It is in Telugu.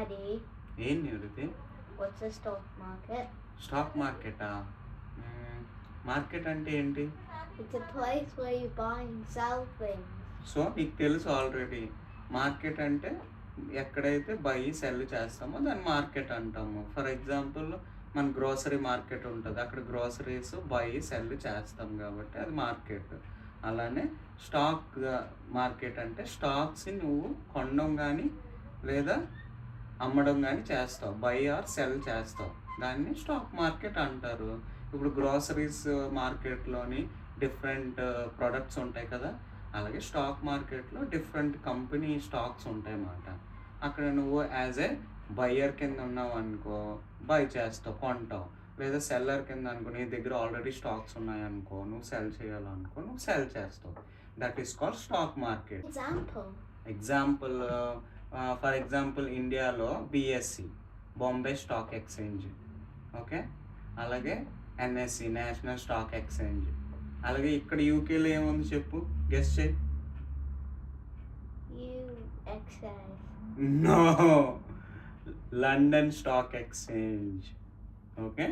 Daddy, ఏంటి అడిగితే what's a stock market? Stock మార్కెటా? మార్కెట్ అంటే ఏంటి? It's a place where you buy and sell things. So నీకు తెలుసు ఆల్రెడీ. మార్కెట్ అంటే ఎక్కడైతే బై సెల్ చేస్తామో దాన్ని మార్కెట్ అంటాము. ఫర్ ఎగ్జాంపుల్ మన గ్రోసరీ మార్కెట్ ఉంటుంది, అక్కడ గ్రోసరీస్ బై సెల్ చేస్తాం కాబట్టి అది మార్కెట్. అలానే స్టాక్ మార్కెట్ అంటే స్టాక్స్ని నువ్వు కొనడం కానీ లేదా అమ్మడం కానీ చేస్తావు, బై ఆర్ సెల్ చేస్తావు, దాన్ని స్టాక్ మార్కెట్ అంటారు. ఇప్పుడు గ్రోసరీస్ మార్కెట్లోని డిఫరెంట్ ప్రొడక్ట్స్ ఉంటాయి కదా, అలాగే స్టాక్ మార్కెట్లో డిఫరెంట్ కంపెనీ స్టాక్స్ ఉంటాయి అన్నమాట. అక్కడ నువ్వు యాజ్ ఏ బయ్యర్ కింద ఉన్నావు అనుకో, బై చేస్తావు, కొంటావు. లేదా సెల్లర్ కింద అనుకో, నీ దగ్గర ఆల్రెడీ స్టాక్స్ ఉన్నాయనుకో, నువ్వు సెల్ చేయాలనుకో, నువ్వు సెల్ చేస్తావు. That is called stock market. Example for example ఇండియాలో BSE, Bombay stock exchange, okay. అలాగే ఎన్ఎస్సి, నేషనల్ స్టాక్ ఎక్స్చేంజ్. అలాగే ఇక్కడ యూకేలో ఏముంది చెప్పు, గెస్ చేయి. No, London stock exchange, okay.